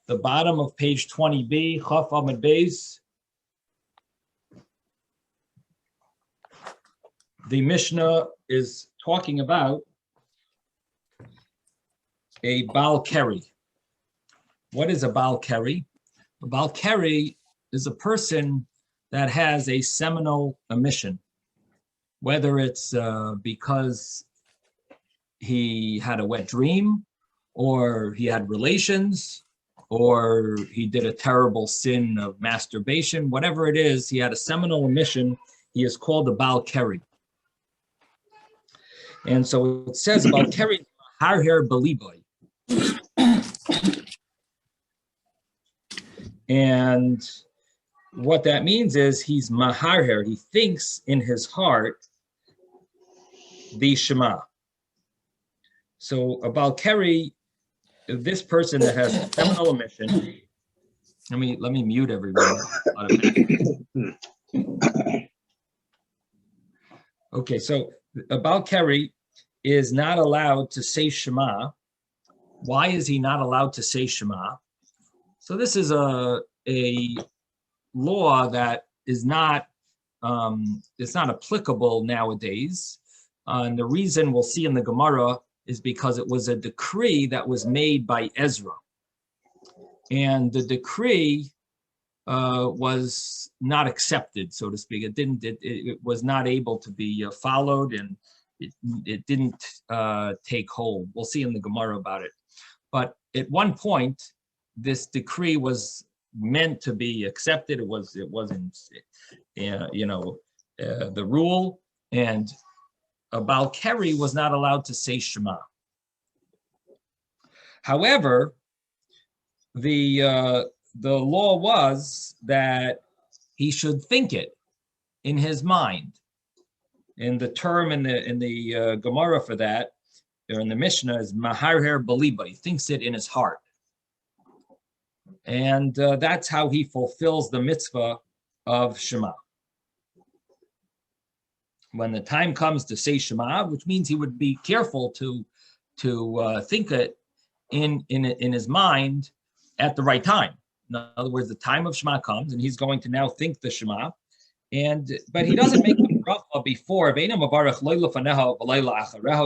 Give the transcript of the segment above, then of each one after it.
the bottom of page 20b, Chaf Amud Beis. The Mishnah is talking about a Baal Kerry. What is a Baal Kerry? A Baal Kerry is a person that has a seminal omission, whether it's because he had a wet dream, or he had relations, or he did a terrible sin of masturbation. Whatever it is, he had a seminal omission. He is called a Baal Kerry. And so it says about Kerry, har her beliboy. And what that means is he's maharher. He thinks in his heart the Shema. So a Baal Kerry, this person that has a seminal omission. Let me mute everyone. Okay, so a Baal Kerry is not allowed to say Shema. Why is he not allowed to say Shema? So this is a law that is not it's not applicable nowadays. And the reason we'll see in the Gemara is because it was a decree that was made by Ezra. And the decree was not accepted, so to speak. It was not able to be followed, and it didn't take hold. We'll see in the Gemara about it. But at one point, this decree was meant to be accepted. It wasn't, the rule. And a Baal Kerry was not allowed to say Shema. However, the law was that he should think it in his mind. And the term in the Gemara for that, or in the Mishnah, is maharher beliba. He thinks it in his heart. And that's how he fulfills the mitzvah of Shema. When the time comes to say Shema, which means he would be careful to think it in his mind at the right time. In other words, the time of Shema comes, and he's going to now think the Shema, but he doesn't make the bracha before. He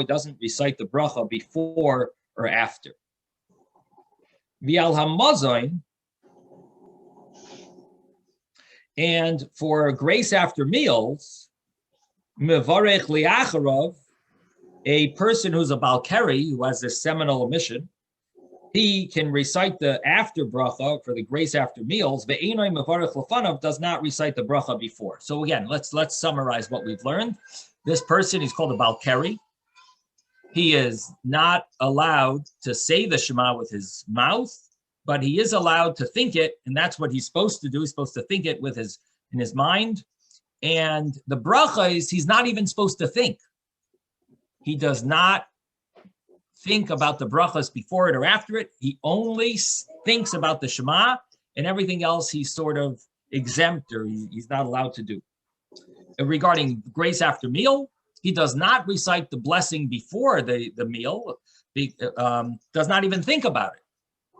doesn't recite the bracha before or after. And for grace after meals, mevarech liacharav, a person who's a Baal Kerry, who has this seminal omission, he can recite the after bracha for the grace after meals. Ve'enoi mevarech lefanav does not recite the bracha before. So again, let's summarize what we've learned. This person, he's called a Baal Kerry. He is not allowed to say the Shema with his mouth, but he is allowed to think it, and that's what he's supposed to do. He's supposed to think it in his mind. And the bracha is he's not even supposed to think. He does not think about the brachas before it or after it. He only thinks about the Shema, and everything else he's sort of exempt, or he's not allowed to do. Regarding grace after meal, he does not recite the blessing before the meal, does not even think about it.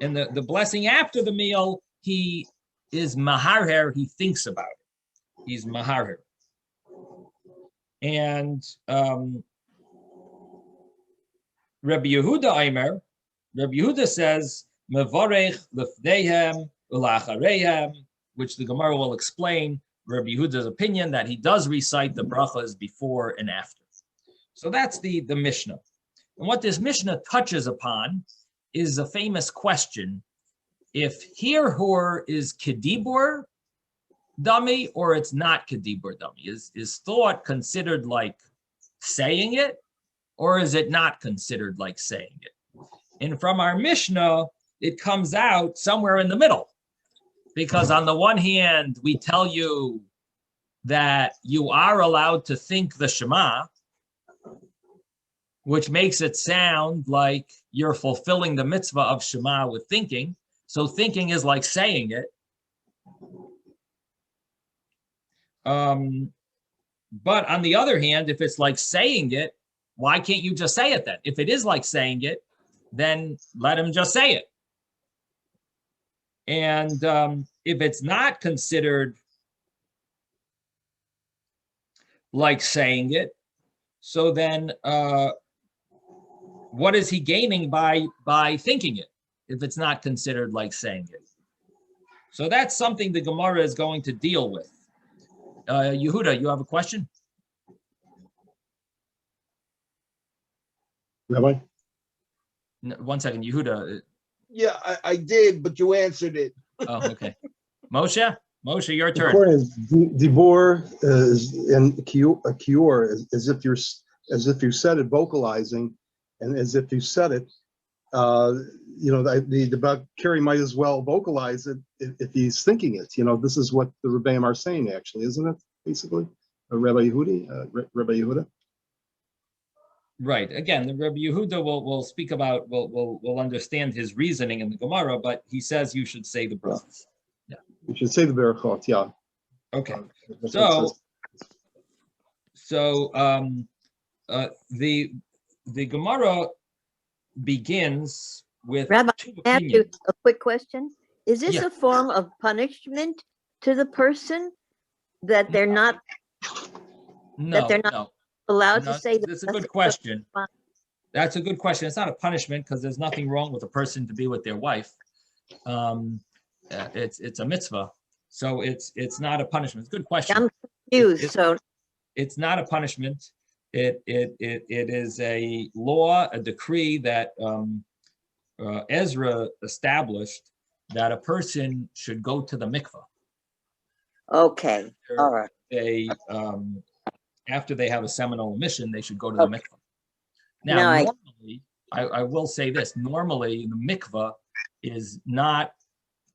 And the blessing after the meal, he is maharher, he thinks about it. He's maharher. And Rabbi Yehuda says, mevarech lefneihem ulachareihem, which the Gemara will explain Rabbi Yehuda's opinion that he does recite the brachas before and after. So that's the Mishnah. And what this Mishnah touches upon is a famous question: if hirhur is kedibur dummy or it's not kedibur dummy. Is thought considered like saying it, or is it not considered like saying it? And from our Mishnah, it comes out somewhere in the middle. Because on the one hand, we tell you that you are allowed to think the Shema, which makes it sound like you're fulfilling the mitzvah of Shema with thinking. So thinking is like saying it. But on the other hand, if it's like saying it, why can't you just say it then? If it is like saying it, then let him just say it. And if it's not considered like saying it, so then what is he gaining by thinking it if it's not considered like saying it? So that's something the Gemara is going to deal with. Yehuda, you have a question? Rabbi? No, 1 second, Yehuda. Yeah, I did, but you answered it. Oh, okay. Moshe, your turn. According to Dibor and Kior, as if you said it, vocalizing, and as if you said it. The Kerry might as well vocalize it if he's thinking it. This is what the Rebbeim are saying, actually, isn't it? Basically, Rabbi Yehuda. Right. Again, the Rabbi Yehuda will speak about, will understand his reasoning in the Gemara, but he says you should say the brachos. Yeah. You should say the berachot. Yeah. Okay. The Gemara begins with Rabbi, two I have opinions. a quick question. Is this Yeah. a form of punishment to the person that they're not No, they're not no. allowed No, to say that's a good question. That's a good question. It's not a punishment because there's nothing wrong with a person to be with their wife. It's a mitzvah, so it's not a punishment. It's a good question. I'm confused. So It's not a punishment. It is a law, a decree that Ezra established that a person should go to the mikvah. okay, all right. They after they have a seminal emission, they should go to the mikvah. Now, No, normally, I will say this: normally, the mikvah is not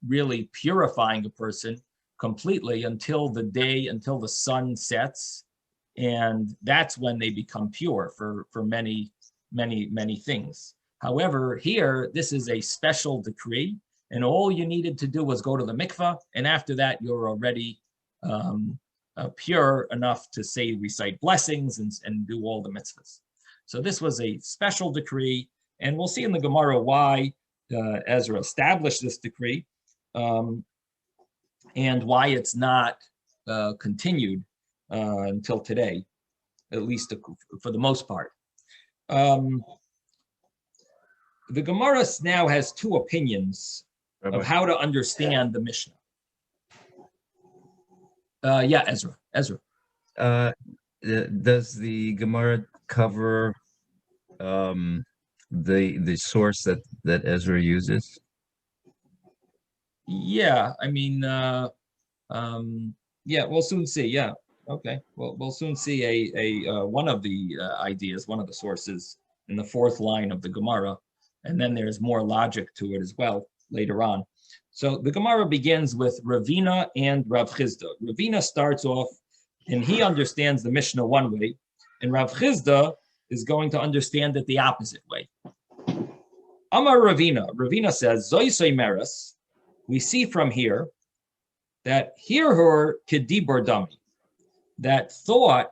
really purifying a person completely until the sun sets, and that's when they become pure for many things. However, here this is a special decree, and all you needed to do was go to the mikvah, and after that, you're already pure enough to recite blessings and do all the mitzvahs. So this was a special decree, and we'll see in the Gemara why Ezra established this decree, and why it's not continued until today, at least for the most part. The Gemara now has two opinions of how to understand the Mishnah. Ezra. Does the Gemara cover the source that Ezra uses? Yeah, I mean, we'll soon see. Yeah, okay. We'll soon see a one of the ideas, one of the sources in the fourth line of the Gemara, and then there's more logic to it as well later on. So the Gemara begins with Ravina and Rav Chizda. Ravina starts off, and he understands the Mishnah one way, and Rav Chizda is going to understand it the opposite way. Amar Ravina. Ravina says, Zoisei Meres. We see from here that hear her kedibur dami, that thought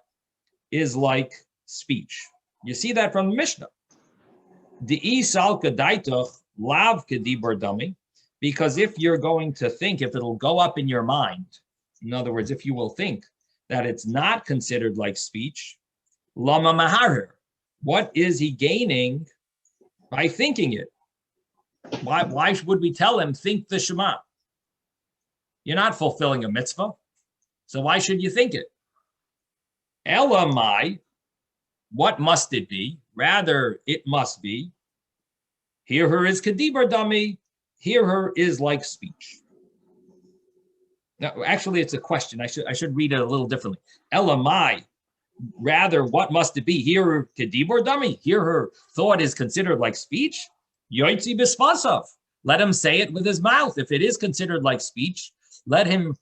is like speech. You see that from the Mishnah. Di'i sal kadaitoch lav kedibur dami, because if you're going to think, if it'll go up in your mind, in other words, if you will think that it's not considered like speech, lama maharir, what is he gaining by thinking it? Why would we tell him, think the Shema? You're not fulfilling a mitzvah, so why should you think it? Elamai, what must it be? Rather, it must be, hear her is kedibur dami, hear her is like speech. Now, actually, it's a question. I should read it a little differently. Elamai, rather, what must it be? Hear her kedibur dami, hear her thought is considered like speech? Yoitzi bispasav. Let him say it with his mouth. If it is considered like speech, let him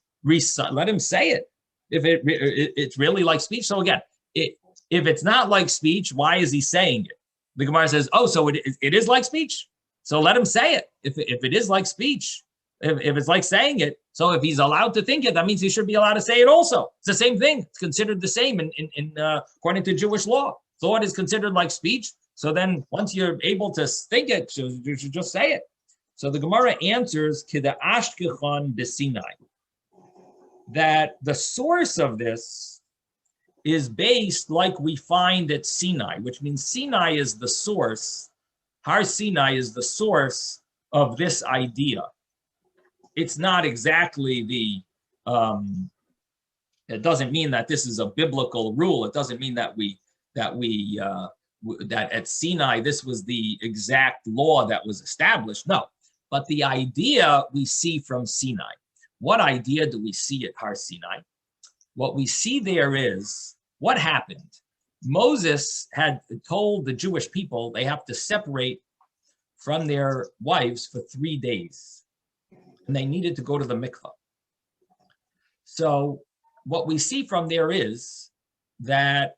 say it. If it's really like speech. So again, if it's not like speech, why is he saying it? The Gemara says, oh, so it is like speech. So let him say it. If it is like speech, if it's like saying it, so if he's allowed to think it, that means he should be allowed to say it also. It's the same thing. It's considered the same in according to Jewish law. Thought is considered like speech. So then once you're able to think it, you should just say it. So the Gemara answers Kida Ashkechon b'Sinai, that the source of this is based like we find at Sinai, which means Sinai is the source. Har Sinai is the source of this idea. It's not exactly the, it doesn't mean that this is a biblical rule. It doesn't mean that that at Sinai, this was the exact law that was established. No, but the idea we see from Sinai. What idea do we see at Har Sinai? What we see there is what happened. Moses had told the Jewish people they have to separate from their wives for 3 days, and they needed to go to the mikvah. So what we see from there is that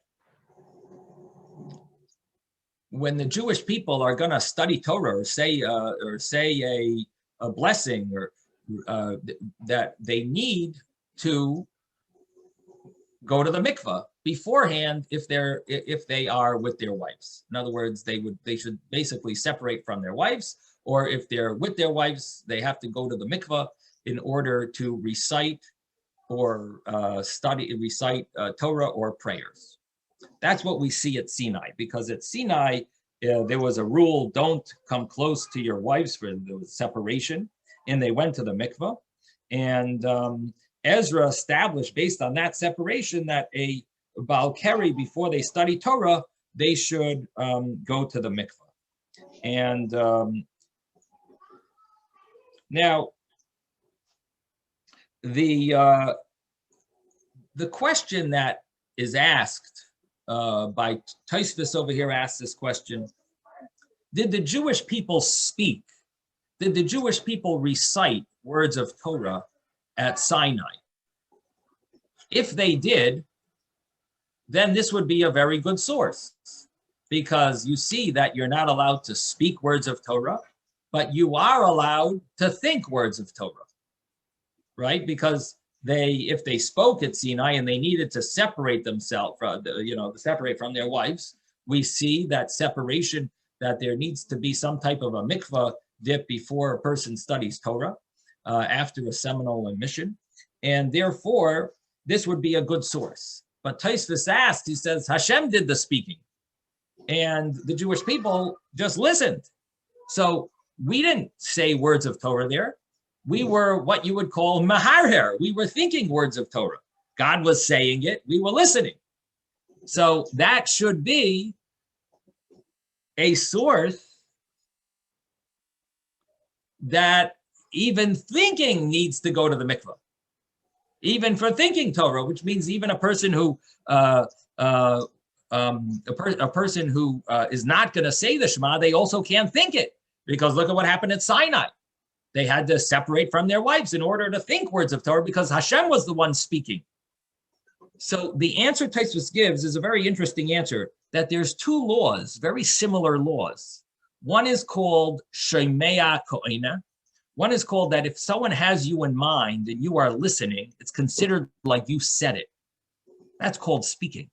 when the Jewish people are going to study Torah or say a blessing, or that they need to go to the mikvah beforehand if they are with their wives. In other words, they should basically separate from their wives, or if they're with their wives, they have to go to the mikvah in order to recite or recite Torah or prayers. That's what we see at Sinai, because at Sinai, there was a rule, don't come close to your wives for the separation, and they went to the mikvah. And Ezra established, based on that separation, that a Bowel Kerry, before they study Torah, they should go to the mikvah. And now, the question that is asked by Tosfos over here asks this question: did the Jewish people speak? Did the Jewish people recite words of Torah at Sinai? If they did, then this would be a very good source, because you see that you're not allowed to speak words of Torah, but you are allowed to think words of Torah, right? Because if they spoke at Sinai and they needed to separate themselves from, separate from their wives, we see that separation, that there needs to be some type of a mikvah dip before a person studies Torah after a seminal emission, and therefore this would be a good source. But Tosfos asked, he says, Hashem did the speaking, and the Jewish people just listened. So we didn't say words of Torah there. We were what you would call maharher. We were thinking words of Torah. God was saying it. We were listening. So that should be a source that even thinking needs to go to the mikvah, even for thinking Torah, which means even a person who a person who is not going to say the Shema, they also can't think it, because look at what happened at Sinai. They had to separate from their wives in order to think words of Torah, because Hashem was the one speaking. So the answer Tosfos gives is a very interesting answer, that there's two laws, very similar laws. One is called Shema Koina. One is called that if someone has you in mind and you are listening, it's considered like you said it. That's called speaking.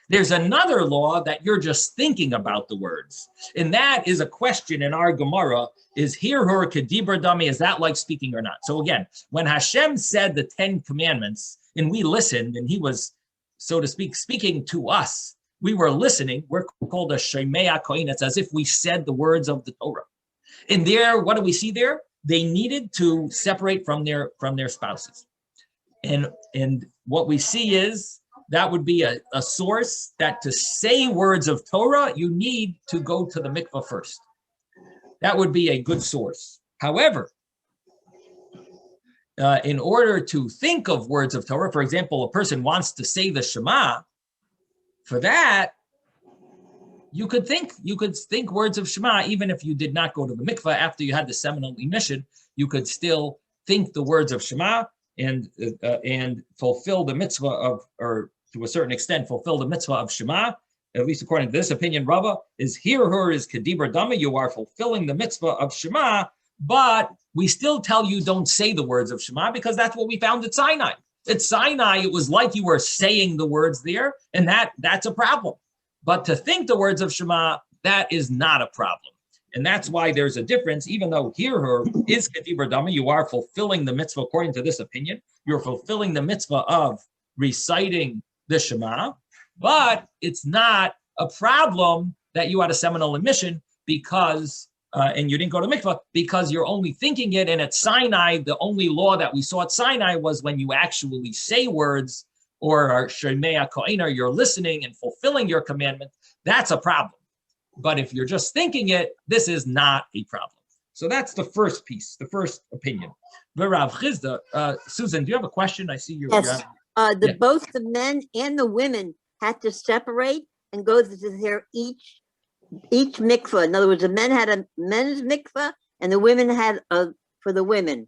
There's another law that you're just thinking about the words. And that is a question in our Gemara, is hirhur kedibur dami, is that like speaking or not? So again, when Hashem said the 10 commandments and we listened, and he was, so to speak, speaking to us, we were listening, we're called a Shemea Kohen. It's as if we said the words of the Torah. And there, what do we see there? They needed to separate from their spouses. And what we see is, that would be a source that to say words of Torah, you need to go to the mikvah first. That would be a good source. However, in order to think of words of Torah, for example, a person wants to say the Shema, for that, you could think words of Shema, even if you did not go to the mikvah after you had the seminal emission, you could still think the words of Shema and fulfill the mitzvah of, or to a certain extent, fulfill the mitzvah of Shema. At least according to this opinion, Rava, is hirhur is kedibur dami, you are fulfilling the mitzvah of Shema, but we still tell you don't say the words of Shema, because that's what we found at Sinai. At Sinai, it was like you were saying the words there, and that's a problem. But to think the words of Shema, that is not a problem. And that's why there's a difference, even though hear her is Kedibur Dami, you are fulfilling the mitzvah according to this opinion. You're fulfilling the mitzvah of reciting the Shema, but it's not a problem that you had a seminal emission because, and you didn't go to mikvah because you're only thinking it. And at Sinai, the only law that we saw at Sinai was when you actually say words or Shema Koiner, you're listening and fulfilling your commandment. That's a problem. But if you're just thinking it, this is not a problem. So that's the first piece, the first opinion. Rav Chizda, Susan, do you have a question? I see you. Yes. Both the men and the women had to separate and go to their each mikvah. In other words, the men had a men's mikvah and the women had a for the women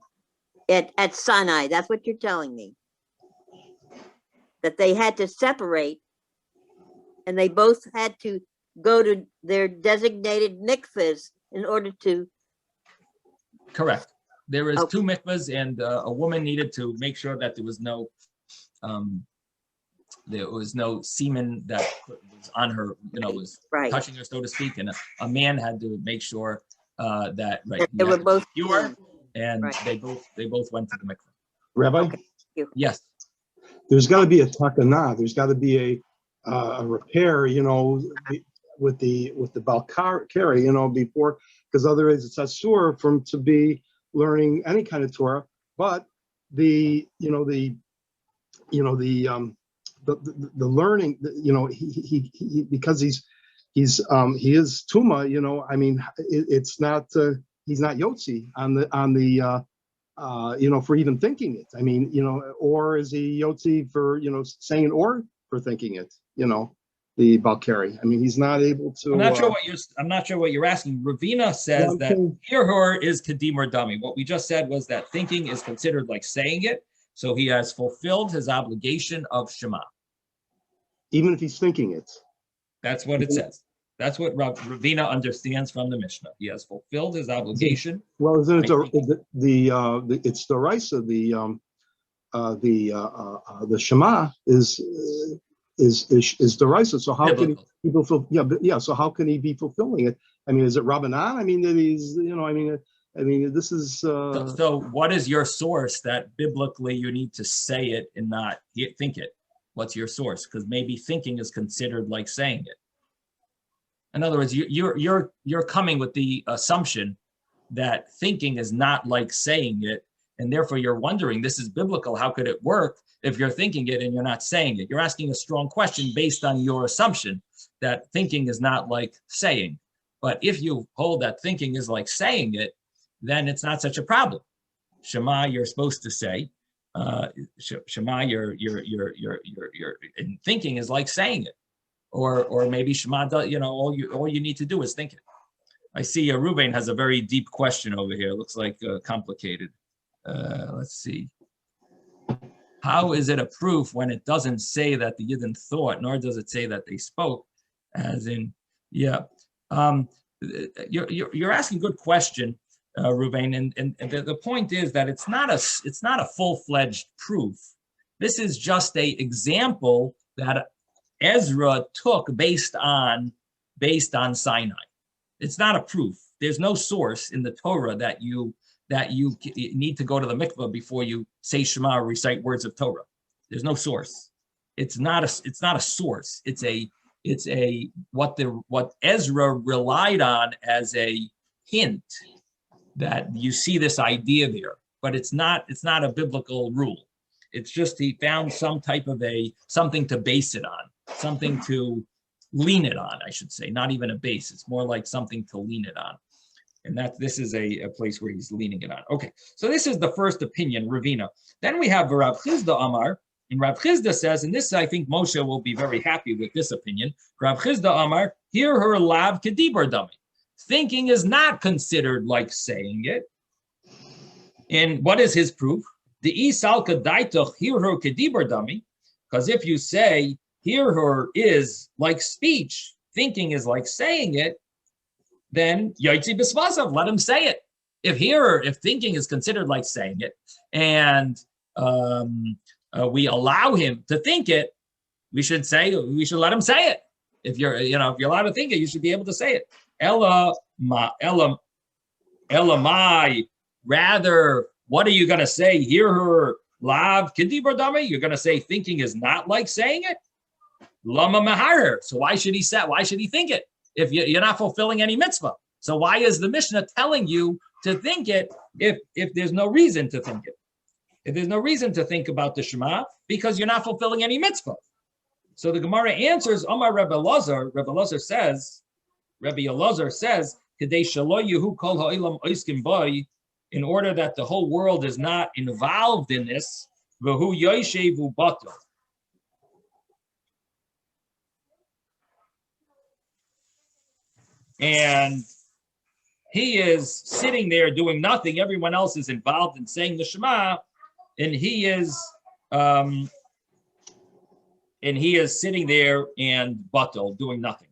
at Sinai. That's what you're telling me. That they had to separate and they both had to go to their designated mikvahs in order to. Correct. There is two mikvahs, and a woman needed to make sure that there was no semen that was on her, was touching her, so to speak, and a man had to make sure that they were both pure, and they both went to the mikvah. Rabbi, yes, there's got to be a takana. There's got to be a repair, with the Bowel, Kerry, before, because otherwise it's asur for him to be learning any kind of Torah. But the learning, he because he is tuma, it's not he's not yotzi on the for even thinking it. Or is he yotzi for saying it or for thinking it? The Balkari. He's not able to. I'm not sure what you're asking. Ravina says that Hirhur is Kedimur Dami. What we just said was that thinking is considered like saying it, so he has fulfilled his obligation of Shema. Even if he's thinking it. That's what it says. That's what Ravina understands from the Mishnah. He has fulfilled his obligation. Well, isn't it it's the Raisa, the Shema is the Raisa. So how can he fulfill? So how can he be fulfilling it? Is it Rabbanan? That he's, this is. So what is your source that biblically you need to say it and not think it? What's your source? Because maybe thinking is considered like saying it. In other words, you're coming with the assumption that thinking is not like saying it, and therefore you're wondering, this is biblical. How could it work if you're thinking it and you're not saying it? You're asking a strong question based on your assumption that thinking is not like saying. But if you hold that thinking is like saying it, then it's not such a problem. Shema, you're supposed to say. Shema, you're and thinking is like saying it. Or maybe Shema, all you need to do is think it. I see Ruben has a very deep question over here. Looks like complicated. Let's see. How is it a proof when it doesn't say that the Yidden thought, nor does it say that they spoke? As in, you're asking a good question, Ruben, and the point is that it's not a full-fledged proof. This is just a example that Ezra took based on Sinai. It's not a proof. There's no source in the Torah that you need to go to the mikvah before you say Shema or recite words of Torah. There's no source. It's not a source. It's what Ezra relied on as a hint that you see this idea there, but it's not a biblical rule. It's just he found some type of something to base it on, something to lean it on, I should say, not even a base. It's more like something to lean it on. And this is a place where he's leaning it on. Okay, so this is the first opinion, Ravina. Then we have Rav Chizda Amar, and Rav Chizda says, and this I think Moshe will be very happy with this opinion. Rav Chizda Amar, hear her lav kedibur dami. Thinking is not considered like saying it. And what is his proof? The isalka daitoch hear her kedibur dami, because if you say hear her is like speech, thinking is like saying it, then Yaitzi Bisvasav, let him say it. If thinking is considered like saying it, and we allow him to think it, we should let him say it. If you're allowed to think it, you should be able to say it. Ella Elamai, rather, what are you going to say? Hear her lav kidibur dami. You're going to say thinking is not like saying it. Lama maharer. So why should he say? Why should he think it if you're not fulfilling any mitzvah? So why is the Mishnah telling you to think it if there's no reason to think it? If there's no reason to think about the Shema because you're not fulfilling any mitzvah. So the Gemara answers, Omar Rebbe Elazar says, Kedei shelo yehu kol ha'ilam oiskim boi, in order that the whole world is not involved in this, v'hu yoshevu batel. And he is sitting there doing nothing. Everyone else is involved in saying the Shema, and he is sitting there and batel, doing nothing.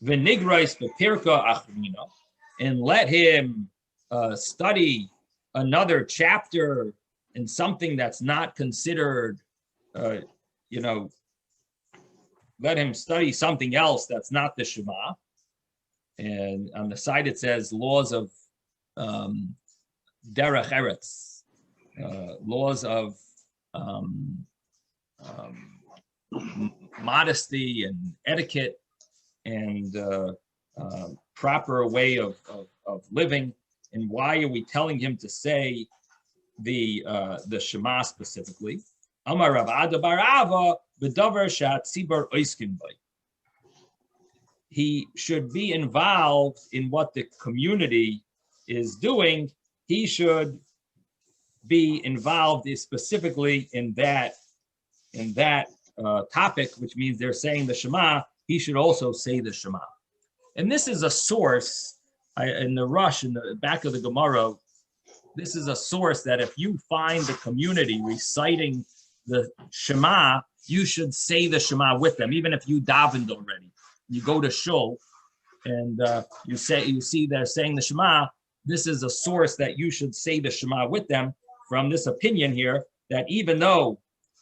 V'nigrais b'pirka achrina, and let him study another chapter in something that's not considered, let him study something else that's not the Shema. And on the side it says laws of derech eretz, laws of modesty and etiquette and proper way of living. And why are we telling him to say the Shema specifically? Amar Rav Ada bar Ava b'davar she'atzibar oiskin b'y. He should be involved in what the community is doing. He should be involved specifically in that topic, which means they're saying the Shema. He should also say the Shema. And this is a source in the Rush, in the back of the Gemara. This is a source that if you find the community reciting the Shema, you should say the Shema with them, even if you davened already. You go to shul and you see they're saying the Shema. This is a source that you should say the Shema with them, from this opinion here, that even though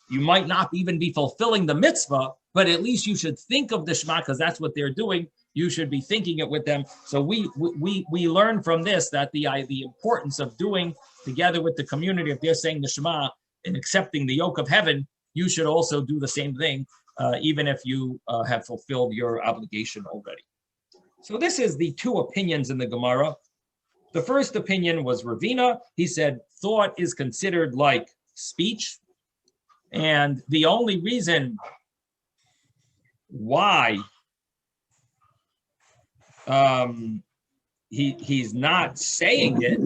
you might not even be fulfilling the mitzvah, but at least you should think of the Shema because that's what they're doing. You should be thinking it with them. So we learn from this that the importance of doing together with the community. If they're saying the Shema and accepting the yoke of heaven, you should also do the same thing, even if you have fulfilled your obligation already. So this is the two opinions in the Gemara. The first opinion was Ravina. He said thought is considered like speech, and the only reason why he's not saying it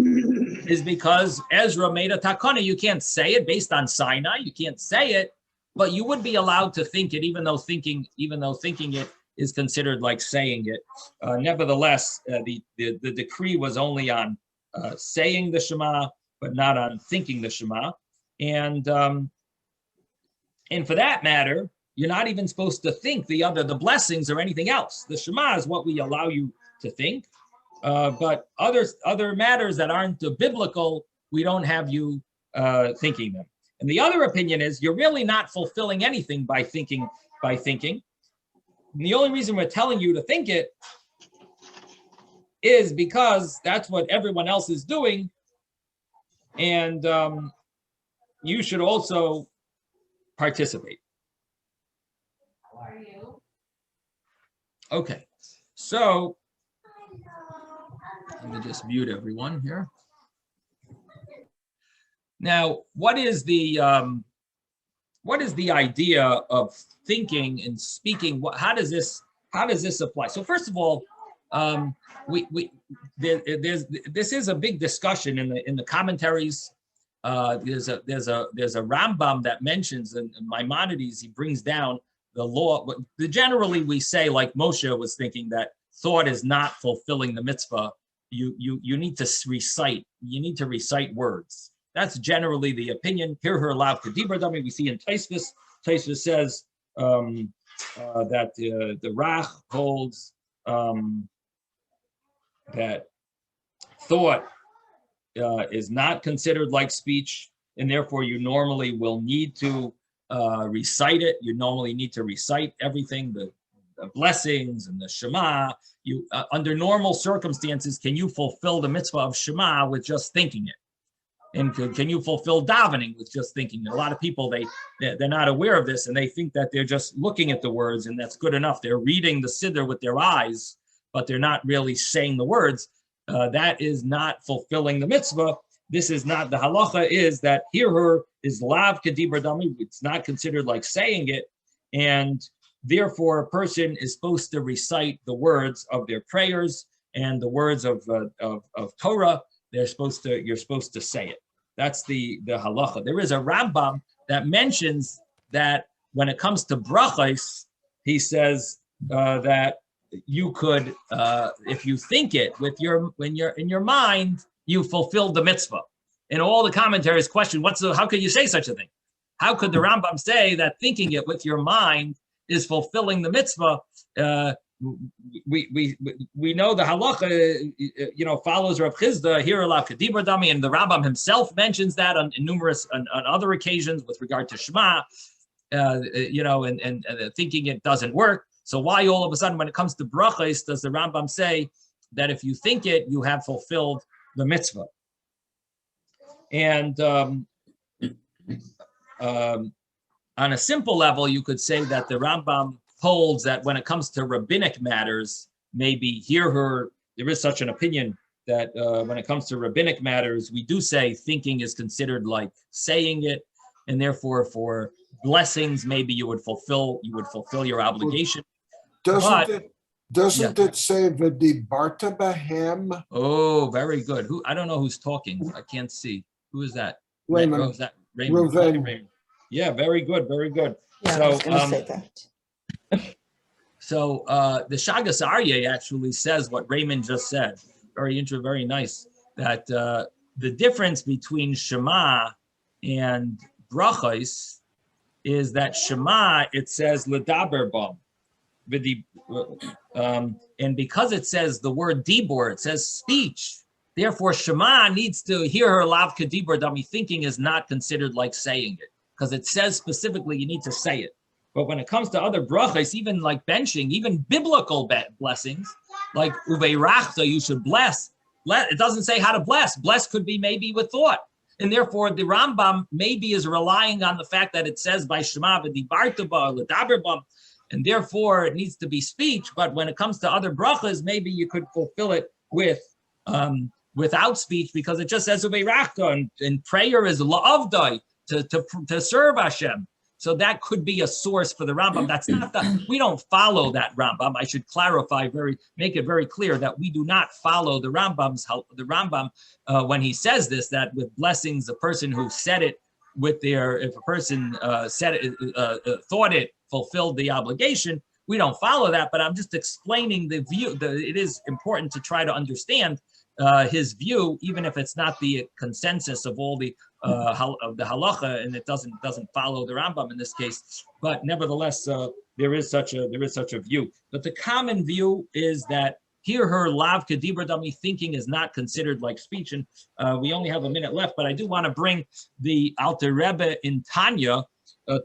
is because Ezra made a takana. You can't say it based on Sinai. You can't say it, but you would be allowed to think it, even though thinking it is considered like saying it. Nevertheless, the decree was only on saying the Shema, but not on thinking the Shema. And for that matter, you're not even supposed to think the blessings or anything else. The Shema is what we allow you to think. But other matters that aren't biblical, we don't have you thinking them. And the other opinion is you're really not fulfilling anything by thinking. And the only reason we're telling you to think it is because that's what everyone else is doing. And you should also participate. How are you? Okay, so let me just mute everyone here. Now, what is the idea of thinking and speaking? How does this apply? So first of all, this is a big discussion in the commentaries. There's a Rambam that mentions in Maimonides, he brings down the law. Generally, we say, like Moshe was thinking, that thought is not fulfilling the mitzvah. You need to recite. You need to recite words. That's generally the opinion. Hear her aloud to Dibur Dami. We see in Taisvis. Taisvis says that the Rach holds that thought is not considered like speech, and therefore you normally will need to recite it. You normally need to recite everything, the blessings and the Shema, you under normal circumstances, can you fulfill the mitzvah of Shema with just thinking it? And can you fulfill davening with just thinking? A lot of people, they're not aware of this, and they think that they're just looking at the words, and that's good enough. They're reading the siddur with their eyes, but they're not really saying the words. That is not fulfilling the mitzvah. This is not, the halacha is that her is lav kedibur dami. It's not considered like saying it, and therefore a person is supposed to recite the words of their prayers and the words of Torah. You're supposed to say it. That's the halacha. There is a Rambam that mentions that when it comes to Brochos, he says that you could, if you think it when you're in your mind, you fulfilled the mitzvah. And all the commentaries question, how could you say such a thing? How could the Rambam say that thinking it with your mind is fulfilling the mitzvah? We know the halacha, follows Rav Chizda here alav kedibur dami, and the Rambam himself mentions that on numerous on other occasions with regard to Shema, and thinking it doesn't work. So why all of a sudden when it comes to Brochos does the Rambam say that if you think it, you have fulfilled the mitzvah? And on a simple level, you could say that the Rambam holds that when it comes to rabbinic matters, maybe there is such an opinion that when it comes to rabbinic matters, we do say thinking is considered like saying it, and therefore for blessings, maybe you would fulfill your obligation. Doesn't it say v'dibarta b'hem? Oh, very good. I don't know who's talking. I can't see. Who is that? Raymond. Oh, is that Raymond? Raymond. Yeah, very good, very good. Yeah, so, I was going to say that. So the Shagas Aryeh actually says what Raymond just said. Very nice. That the difference between Shema and Brachos is that Shema, it says ledaber bam, and because it says the word dibor, it says speech. Therefore, Shema needs to hear her lav kedibur dami. Thinking is not considered like saying it because it says specifically you need to say it. But when it comes to other brachas, even like benching, even biblical blessings, like uveirachta, you should bless. It doesn't say how to bless. Bless could be maybe with thought. And therefore, the Rambam maybe is relying on the fact that it says by Shema v'dibarta ba ledaber ba, and therefore it needs to be speech. But when it comes to other brachas, maybe you could fulfill it with without speech because it just says uveirachta, and prayer is la'avdai to serve Hashem. So that could be a source for the Rambam. That's not we don't follow that Rambam. I should make it very clear that we do not follow the Rambam when he says this, that with blessings, the person who said it if a person said it, thought it, fulfilled the obligation, we don't follow that, but I'm just explaining the view. It is important to try to understand his view, even if it's not the consensus of all the halacha, and it doesn't follow the Rambam in this case. But nevertheless, there is such a view. But the common view is that here her lav kedibur dami, thinking is not considered like speech. And we only have a minute left, but I do want to bring the Alter Rebbe in Tanya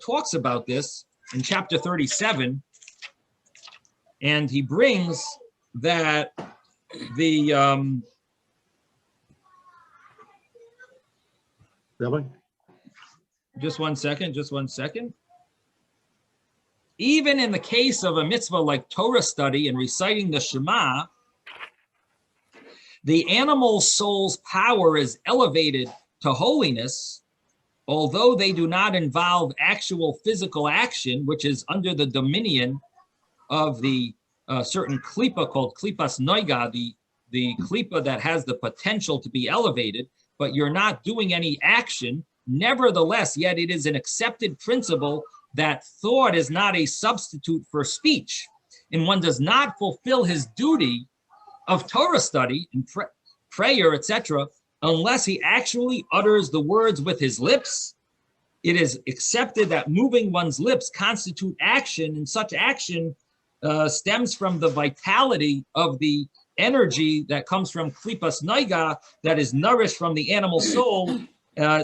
talks about this in chapter 37, and he brings that the Really? Just one second. Even in the case of a mitzvah like Torah study and reciting the Shema, the animal soul's power is elevated to holiness, although they do not involve actual physical action, which is under the dominion of the certain klipa called klipas noiga, the klipa that has the potential to be elevated, but you're not doing any action. Nevertheless, yet it is an accepted principle that thought is not a substitute for speech, and one does not fulfill his duty of Torah study and prayer, etc., unless he actually utters the words with his lips. It is accepted that moving one's lips constitute action, and such action stems from the vitality of the energy that comes from klipas noiga, that is nourished from the animal soul,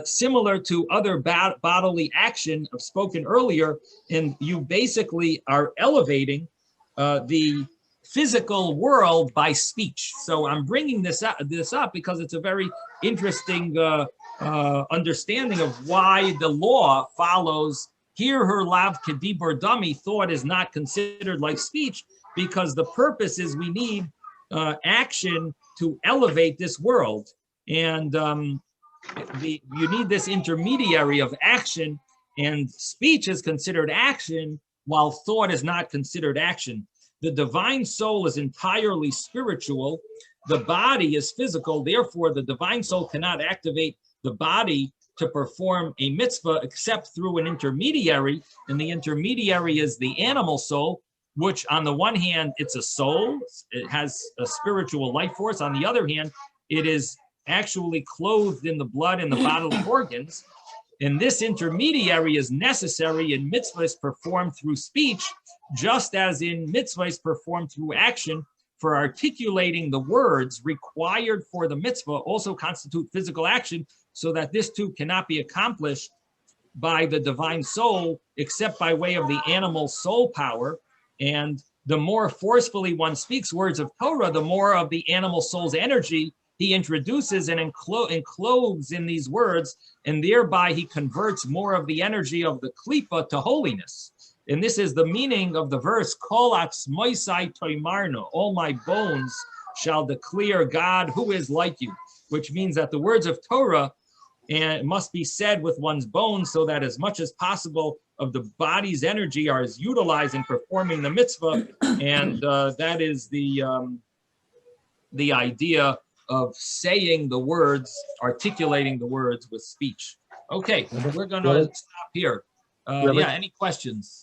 similar to other bodily action I've spoken earlier. And you basically are elevating the physical world by speech. So I'm bringing this up because it's a very interesting understanding of why the law follows hear her lav kedibur dami. Thought is not considered like speech, because the purpose is we need action to elevate this world, and you need this intermediary of action, and speech is considered action while thought is not considered action. The divine soul is entirely spiritual. The body is physical. Therefore, the divine soul cannot activate the body to perform a mitzvah except through an intermediary. And the intermediary is the animal soul, which on the one hand, it's a soul. It has a spiritual life force. On the other hand, it is actually clothed in the blood and the bodily organs. And this intermediary is necessary in mitzvahs performed through speech, just as in mitzvahs performed through action. For articulating the words required for the mitzvah also constitute physical action, so that this too cannot be accomplished by the divine soul except by way of the animal soul power. And the more forcefully one speaks words of Torah, the more of the animal soul's energy he introduces and encloses in these words, and thereby he converts more of the energy of the klipa to holiness. And this is the meaning of the verse, Kol atzmoisai toimarno, all my bones shall declare God who is like you, which means that the words of Torah must be said with one's bones, so that as much as possible of the body's energy are utilized in performing the mitzvah. And that is the idea of saying the words, articulating the words with speech. Okay, we're going to stop here. Yeah, any questions?